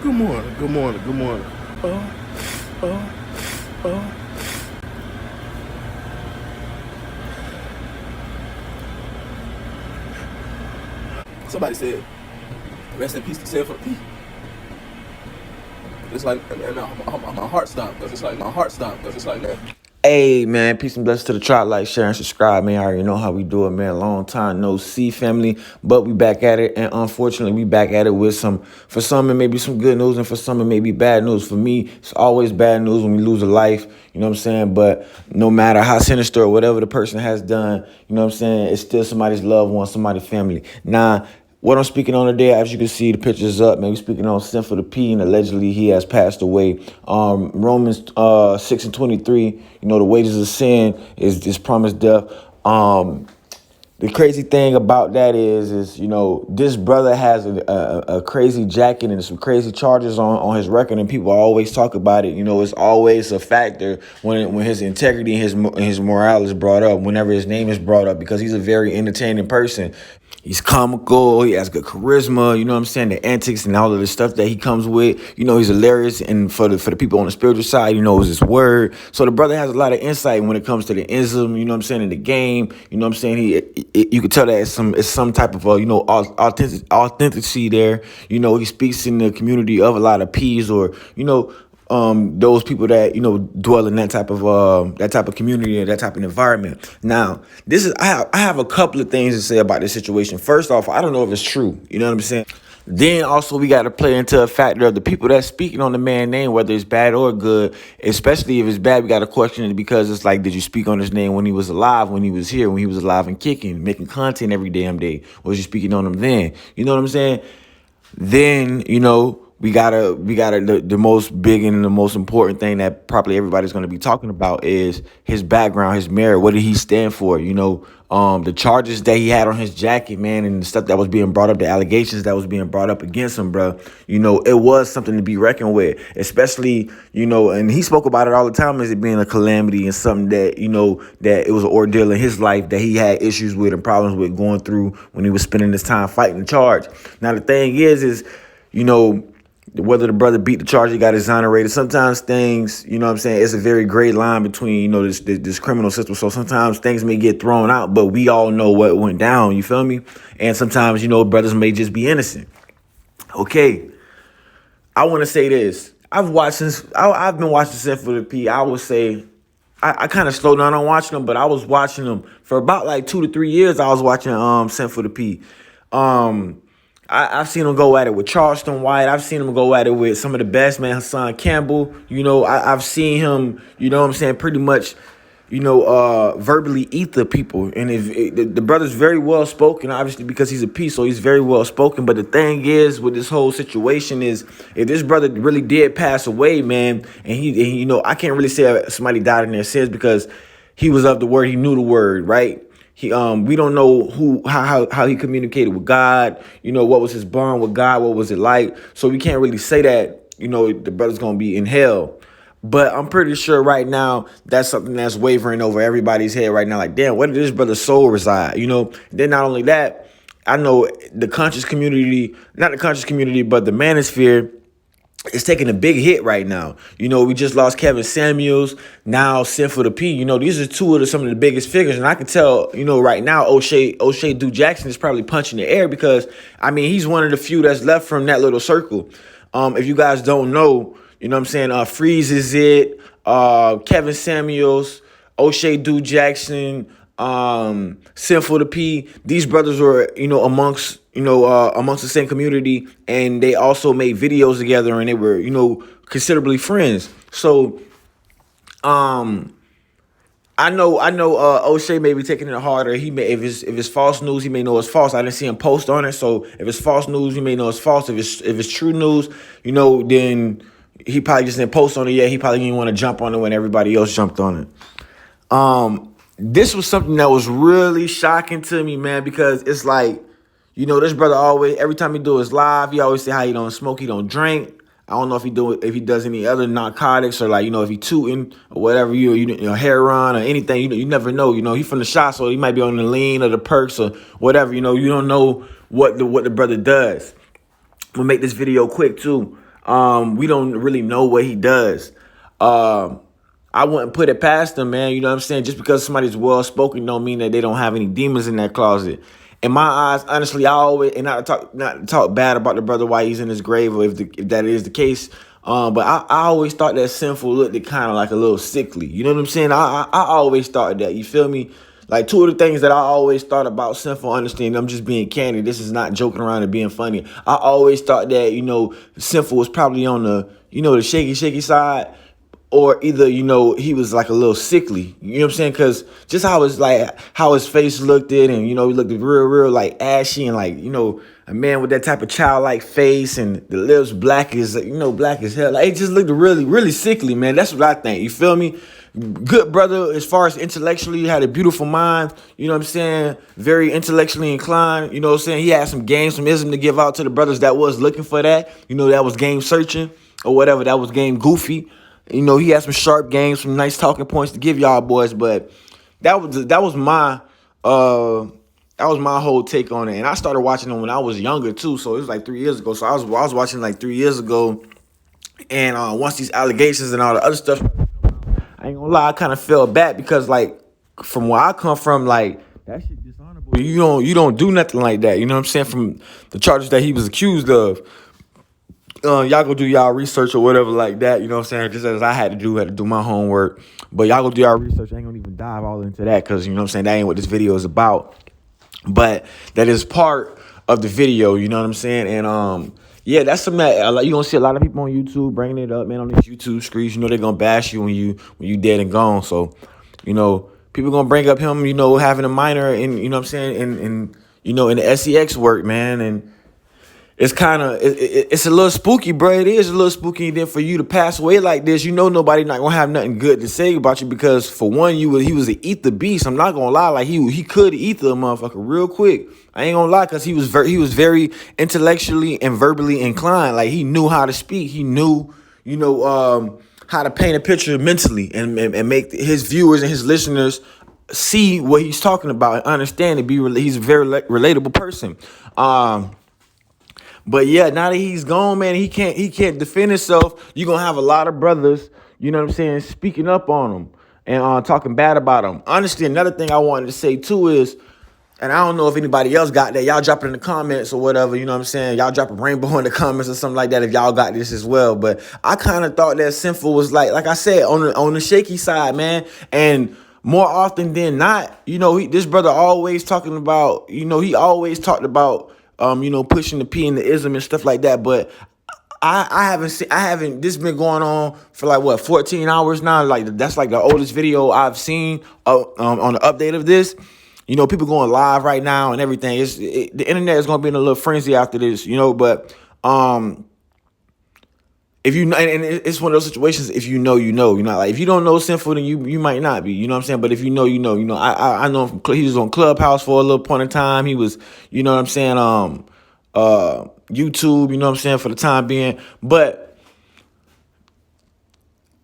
Good morning, good morning, good morning. Oh, oh, oh. Somebody said, rest in peace to Sinful. It's like, and my heart stopped, because it's like, man. Hey man, peace and blessings to the tribe. Like, share, and subscribe, man. I already know how we do it, man. Long time no see, family. But we back at it, and unfortunately, we back at it with for some it may be some good news, and for some it may be bad news. For me, it's always bad news when we lose a life. You know what I'm saying? But no matter how sinister or whatever the person has done, you know what I'm saying, it's still somebody's loved one, somebody's family. Now, what I'm speaking on today, as you can see, the picture's up. Man, we're speaking on Sinful the P, and allegedly he has passed away. Romans 6:23. You know, the wages of sin is promised death. The crazy thing about that is you know, this brother has a crazy jacket and some crazy charges on his record, and people always talk about it. You know, it's always a factor when his integrity and his morale is brought up, whenever his name is brought up, because he's a very entertaining person. He's comical. He has good charisma. You know what I'm saying? The antics and all of the stuff that he comes with. You know, he's hilarious. And for the people on the spiritual side, you know, it's his word. So the brother has a lot of insight when it comes to the ism. You know what I'm saying? In the game. You know what I'm saying? You could tell that it's some type of you know, authenticity there. You know, he speaks in the community of a lot of P's, or you know, those people that, you know, dwell in that type of community and that type of environment. Now, I have a couple of things to say about this situation. First off, I don't know if it's true. You know what I'm saying? Then also we got to play into a factor of the people that's speaking on the man's name, whether it's bad or good. Especially if it's bad, we got to question it, because it's like, did you speak on his name when he was alive, when he was here, when he was alive and kicking, making content every damn day? Was you speaking on him then? You know what I'm saying? Then, you know, we gotta the most big and the most important thing that probably everybody's gonna be talking about is his background, his merit. What did he stand for? You know, the charges that he had on his jacket, man, and the stuff that was being brought up, the allegations that was being brought up against him, bro. You know, it was something to be reckoned with, especially, you know, and he spoke about it all the time as it being a calamity and something that, you know, that it was an ordeal in his life that he had issues with and problems with going through when he was spending his time fighting the charge. Now, the thing is, you know, whether the brother beat the charge, he got exonerated. Sometimes things, you know what I'm saying, it's a very gray line between, you know, this criminal system. So sometimes things may get thrown out, but we all know what went down, you feel me? And sometimes, you know, brothers may just be innocent. Okay, I want to say this. I've been watching Sinful the P. I would say I kind of slowed down on watching them, but I was watching them for about like 2 to 3 years. I was watching Sinful the P. I've seen him go at it with Charleston White. I've seen him go at it with some of the best, man, Hassan Campbell. You know, I've seen him, you know what I'm saying, pretty much, you know, verbally eat the people. And the brother's very well spoken, obviously, because he's a P, so he's very well spoken. But the thing is, with this whole situation is, if this brother really did pass away, man, and you know, I can't really say somebody died in their sins, because he was of the word, he knew the word, right? We don't know how he communicated with God. You know, what was his bond with God? What was it like? So we can't really say that, you know, the brother's gonna be in hell. But I'm pretty sure right now that's something that's wavering over everybody's head right now. Like, damn, where did this brother's soul reside? You know. Then not only that, I know the conscious community, not the conscious community, but the manosphere, it's taking a big hit right now. You know, we just lost Kevin Samuels, now Sinful the P. You know, these are two of some of the biggest figures. And I can tell, you know, right now, O'Shea Duke Jackson is probably punching the air, because, I mean, he's one of the few that's left from that little circle. If you guys don't know, you know what I'm saying, Freeze is it, Kevin Samuels, O'Shea Duke Jackson, Sinful the P. These brothers were, you know, amongst the same community, and they also made videos together, and they were, you know, considerably friends. So, I know, O'Shea may be taking it harder. He may, if it's false news, he may know it's false. I didn't see him post on it, so if it's false news, he may know it's false. If it's true news, you know, then he probably just didn't post on it yet. He probably didn't want to jump on it when everybody else jumped on it. This was something that was really shocking to me, man, because it's like, you know, this brother always, every time he do his live, he always say how he don't smoke, he don't drink. I don't know if he does any other narcotics, or, like, you know, if he tooting or whatever, you know, heroin or anything. You know, you never know. You know, he from the shop, so he might be on the lean or the perks or whatever. You know, you don't know what the brother does. I'm gonna make this video quick too. We don't really know what he does. I wouldn't put it past him, man. You know what I'm saying? Just because somebody's well spoken don't mean that they don't have any demons in that closet. In my eyes, honestly, I always, and not to talk bad about the brother while he's in his grave, or if that is the case. But I always thought that Sinful looked kind of like a little sickly. You know what I'm saying? I always thought that. You feel me? Like, two of the things that I always thought about Sinful, understand, I'm just being candid. This is not joking around and being funny. I always thought that, Sinful was probably on the shaky side, or either, he was like a little sickly. You know what I'm saying? Because just how his face looked it, and, he looked real, like, ashy, and, like, a man with that type of childlike face, and the lips black as hell. Like, it just looked really, really sickly, man. That's what I think. You feel me? Good brother as far as intellectually, had a beautiful mind, you know what I'm saying? Very intellectually inclined, you know what I'm saying? He had some game, some ism to give out to the brothers that was looking for that, that was game searching or whatever, that was game goofy. He had some sharp games, some nice talking points to give y'all boys, but that was my whole take on it. And I started watching him when I was younger too, so it was like 3 years ago. So I was watching like 3 years ago, and once these allegations and all the other stuff, I ain't gonna lie, I kind of fell back because, like, from where I come from, like, that shit dishonorable. You don't do nothing like that. You know what I'm saying? From the charges that he was accused of. Y'all go do y'all research or whatever like that. You know what I'm saying? Just as I had to do my homework. But y'all go do y'all research. I ain't gonna even dive all into that because, you know what I'm saying, that ain't what this video is about. But that is part of the video, you know what I'm saying? And yeah, that's something that you gonna see a lot of people on YouTube bringing it up, man, on these YouTube streets. They're gonna bash you when you dead and gone. So, people gonna bring up him, having a minor in, you know what I'm saying, in the SEX work, man. And it's kind of, it's a little spooky, bro. It is a little spooky. And then for you to pass away like this, nobody not gonna have nothing good to say about you, because for one, he was an ether beast. I'm not gonna lie, like he could ether a motherfucker real quick. I ain't gonna lie, because he was very intellectually and verbally inclined. Like, he knew how to speak. He knew, how to paint a picture mentally and make his viewers and his listeners see what he's talking about and understand it. He's a very relatable person. But yeah, now that he's gone, man, he can't defend himself. You're gonna have a lot of brothers, you know what I'm saying, speaking up on him and talking bad about him. Honestly, another thing I wanted to say too is, and I don't know if anybody else got that, y'all drop it in the comments or whatever, you know what I'm saying? Y'all drop a rainbow in the comments or something like that if y'all got this as well. But I kind of thought that Sinful was like I said, on the shaky side, man. And more often than not, this brother always talking about, he always talked about pushing the P and the ism and stuff like that. But I haven't, this been going on for like, what, 14 hours now? Like, that's like the oldest video I've seen on the update of this. People going live right now and everything. The internet is going to be in a little frenzy after this, but if you, and it's one of those situations, if like, if you don't know Sinful, then you might not be, you know what I'm saying? But if you know, I know him, he was on Clubhouse for a little point in time. He was, you know what I'm saying, YouTube, you know what I'm saying, for the time being. But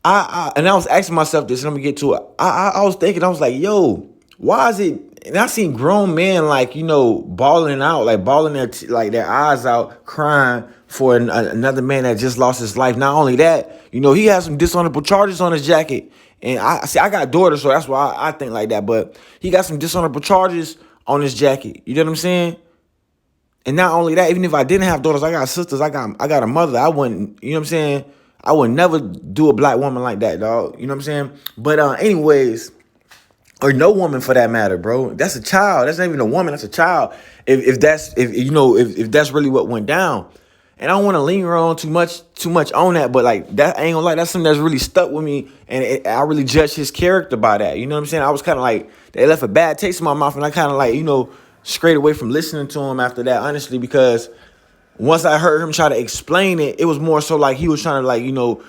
I was asking myself this, and I'm gonna get to it. I was thinking, I was like, yo, why is it? And I seen grown men, like, bawling out, like bawling their eyes out, crying for another man that just lost his life. Not only that, he has some dishonorable charges on his jacket. And I got daughters, so that's why I think like that. But he got some dishonorable charges on his jacket. You know what I'm saying? And not only that, even if I didn't have daughters, I got sisters, I got a mother. I wouldn't, you know what I'm saying? I would never do a black woman like that, dog. You know what I'm saying? But anyways, or no woman for that matter, bro. That's a child. That's not even a woman. That's a child. If that's really what went down. And I don't want to linger on too much on that, but like that, I ain't gonna lie, that's something that's really stuck with me, and I really judge his character by that. You know what I'm saying? I was kind of like, they left a bad taste in my mouth, and I kind of like, strayed away from listening to him after that, honestly, because once I heard him try to explain it, it was more so like he was trying to, like,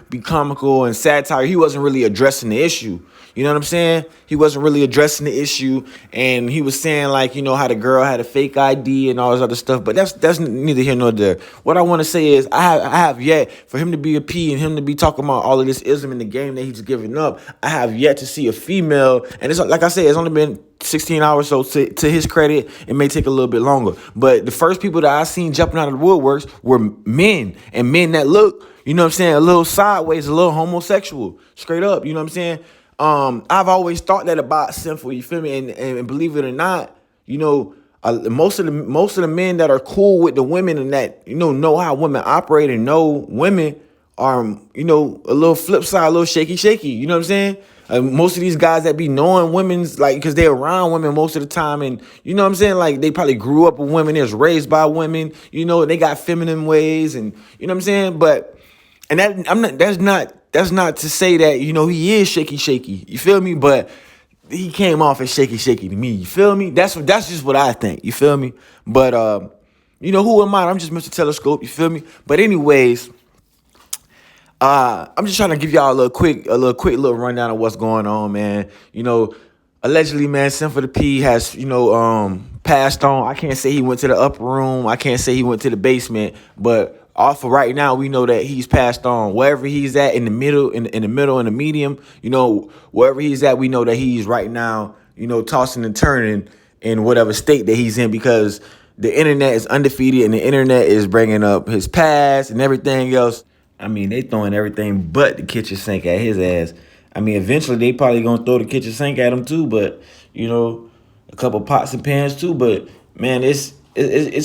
be comical and satire. He wasn't really addressing the issue. You know what I'm saying? He wasn't really addressing the issue, and he was saying, like, how the girl had a fake ID and all this other stuff. But that's neither here nor there. What I want to say is, I have yet, for him to be a P and him to be talking about all of this ism in the game that he's giving up, I have yet to see a female. And it's like I said, it's only been 16 hours, so to his credit, it may take a little bit longer. But the first people that I seen jumping out of the woodworks were men, and men that look, you know what I'm saying, a little sideways, a little homosexual, straight up, you know what I'm saying? I've always thought that about Sinful, you feel me? And believe it or not, you know, most of the men that are cool with the women and that, you know how women operate and know women are, you know, a little flip side, a little shaky, you know what I'm saying? Most of these guys that be knowing women's, like, because they're around women most of the time, and you know what I'm saying, like, they probably grew up with women, they was raised by women, you know, they got feminine ways, and you know what I'm saying. But and that I'm not. That's not to say that, you know, he is shaky. You feel me? But he came off as shaky to me. You feel me? That's just what I think. You feel me? But you know, who am I? I'm just Mr. Telescope. You feel me? But anyways. I'm just trying to give y'all a little quick rundown of what's going on, man. You know, allegedly, man, Sinful the P has, you know, passed on. I can't say he went to the upper room. I can't say he went to the basement, but off of right now, we know that he's passed on. Wherever he's at, in the middle, in the medium, you know, wherever he's at, we know that he's right now, you know, tossing and turning in whatever state that he's in, because the internet is undefeated and the internet is bringing up his past and everything else. I mean, they throwing everything but the kitchen sink at his ass. I mean, eventually they probably gonna throw the kitchen sink at him too, but you know, a couple pots and pans too. But man, it's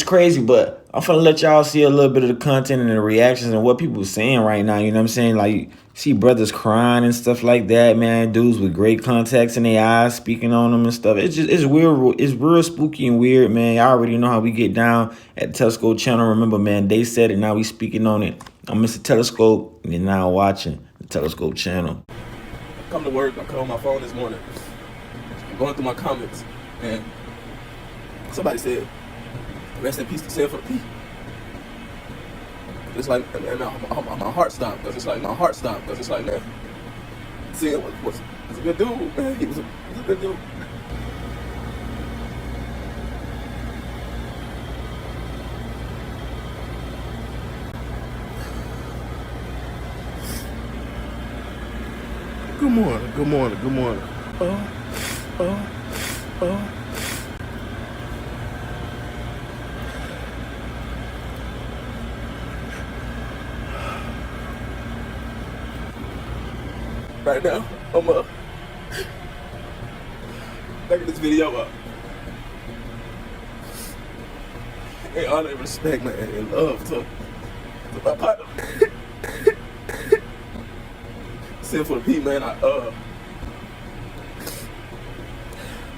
crazy. But I'm gonna let y'all see a little bit of the content and the reactions and what people are saying right now. You know what I'm saying? Like, you see brothers crying and stuff like that, man. Dudes with great contacts in their eyes speaking on them and stuff. It's weird. It's real spooky and weird, man. Y'all already know how we get down at the Telescope channel. Remember, man, they said it. Now we speaking on it. I'm Mr. Telescope, and you're now watching the Telescope channel. Come to work. I called my phone this morning. I'm going through my comments, and somebody said, "Rest in peace to Sinful P." It's like, and my heart stopped, because it's like, man, Sin was a good dude, man. He was a good dude. Good morning. Oh. Right now, I'm making this video up in honor and respect, man, and love to my partner. Sinful P, man.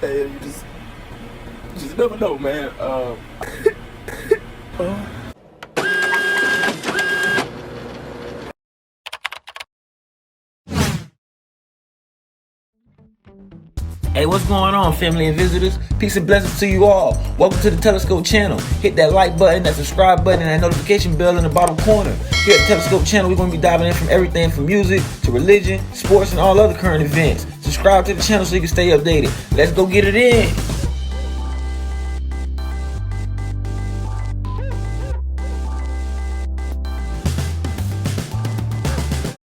Hey, you just never know, man. Hey, what's going on, family and visitors? Peace and blessings to you all. Welcome to the Telescope channel. Hit that like button, that subscribe button, and that notification bell in the bottom corner. Here at the Telescope channel, we're going to be diving in from everything from music to religion, sports, and all other current events. Subscribe to the channel so you can stay updated. Let's go get it in.